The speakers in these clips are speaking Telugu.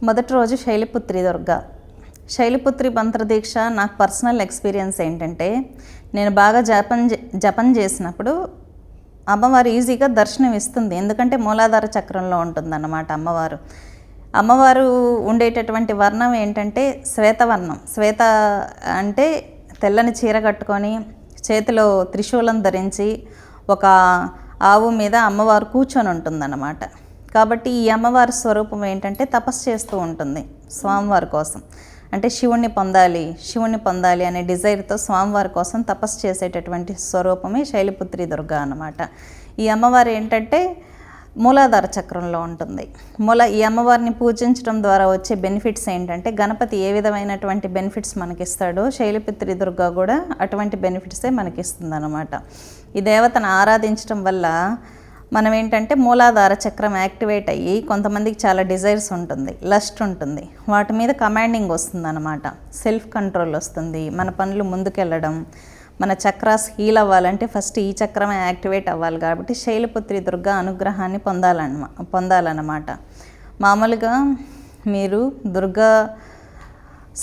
మొదటి రోజు శైలపుత్రి దుర్గా. శైలపుత్రి మంత్రదీక్ష నాకు పర్సనల్ ఎక్స్పీరియన్స్ ఏంటంటే, నేను బాగా జపం చేసినప్పుడు అమ్మవారు ఈజీగా దర్శనం ఇస్తుంది. ఎందుకంటే మూలాధార చక్రంలో ఉంటుందన్నమాట అమ్మవారు. అమ్మవారు ఉండేటటువంటి వర్ణం ఏంటంటే శ్వేతవర్ణం. శ్వేత అంటే తెల్లని చీర కట్టుకొని చేతిలో త్రిశూలం ధరించి ఒక ఆవు మీద అమ్మవారు కూర్చొని ఉంటుందన్నమాట. కాబట్టి ఈ అమ్మవారి స్వరూపం ఏంటంటే తపస్సు చేస్తూ ఉంటుంది స్వామివారి కోసం. అంటే శివుణ్ణి పొందాలి అనే డిజైర్తో స్వామివారి కోసం తపస్సు చేసేటటువంటి స్వరూపమే శైలపుత్రి దుర్గా అన్నమాట. ఈ అమ్మవారు ఏంటంటే మూలాధార చక్రంలో ఉంటుంది. ఈ అమ్మవారిని పూజించడం ద్వారా వచ్చే బెనిఫిట్స్ ఏంటంటే, గణపతి ఏ విధమైనటువంటి బెనిఫిట్స్ మనకిస్తాడో శైలపుత్రి దుర్గా కూడా అటువంటి బెనిఫిట్సే మనకిస్తుంది అన్నమాట. ఈ దేవతను ఆరాధించడం వల్ల మనం ఏంటంటే మూలాధార చక్రం యాక్టివేట్ అయ్యి కొంతమందికి చాలా డిజైర్స్ ఉంటుంది, లస్ట్ ఉంటుంది, వాటి మీద కమాండింగ్ వస్తుంది అన్నమాట. సెల్ఫ్ కంట్రోల్ వస్తుంది, మన పనులు ముందుకెళ్ళడం, మన చక్రాస్ హీల్ అవ్వాలంటే ఫస్ట్ ఈ చక్రమే యాక్టివేట్ అవ్వాలి. కాబట్టి శైలపుత్రి దుర్గా అనుగ్రహాన్ని పొందాలన్నమాట. మామూలుగా మీరు దుర్గా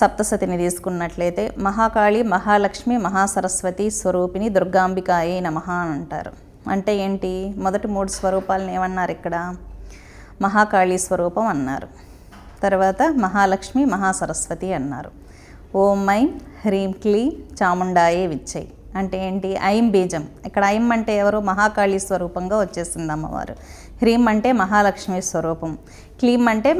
సప్తసతిని తీసుకున్నట్లయితే మహాకాళి, మహాలక్ష్మి, మహాసరస్వతి స్వరూపిణి దుర్గాంబికాయే నమః అని అంటారు. అంటే ఏంటి? మొదటి 3 స్వరూపాలను ఏమన్నారు ఇక్కడ? మహాకాళి స్వరూపం అన్నారు, తర్వాత మహాలక్ష్మి, మహాసరస్వతి అన్నారు. ఓం ఐం హ్రీం క్లీం చాముండాయే విచ్చై అంటే ఏంటి? ఐం బీజం. ఇక్కడ ఐం అంటే ఎవరు? మహాకాళి స్వరూపంగా వచ్చేసింది అమ్మవారు. హ్రీం అంటే మహాలక్ష్మి స్వరూపం, క్లీం అంటే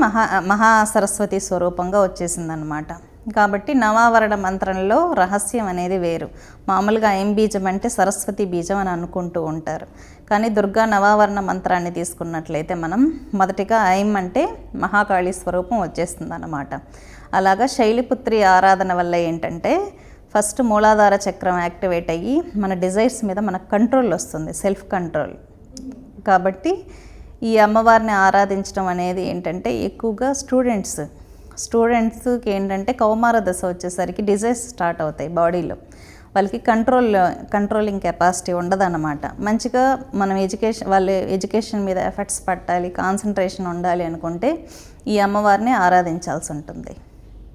మహాసరస్వతి స్వరూపంగా వచ్చేసిందనమాట. కాబట్టి నవావరణ మంత్రంలో రహస్యం అనేది వేరు. మామూలుగా ఐం బీజం అంటే సరస్వతి బీజం అని అనుకుంటూ ఉంటారు. కానీ దుర్గా నవావరణ మంత్రాన్ని తీసుకున్నట్లయితే మనం మొదటిగా ఐం అంటే మహాకాళి స్వరూపం వచ్చేస్తుంది అన్నమాట. అలాగా శైలపుత్రి ఆరాధన వల్ల ఏంటంటే ఫస్ట్ మూలాధార చక్రం యాక్టివేట్ అయ్యి మన డిజైర్స్ మీద మనకు కంట్రోల్ వస్తుంది, సెల్ఫ్ కంట్రోల్. కాబట్టి ఈ అమ్మవారిని ఆరాధించడం అనేది ఏంటంటే ఎక్కువగా స్టూడెంట్స్కి ఏంటంటే కౌమార దశ వచ్చేసరికి డిజైర్స్ స్టార్ట్ అవుతాయి బాడీలో. వాళ్ళకి కంట్రోలింగ్ కెపాసిటీ ఉండదన్నమాట. మంచిగా మనం వాళ్ళ ఎడ్యుకేషన్ మీద ఎఫర్ట్స్ పట్టాలి, కాన్సన్ట్రేషన్ ఉండాలి అనుకుంటే ఈ అమ్మవారిని ఆరాధించాల్సి ఉంటుంది.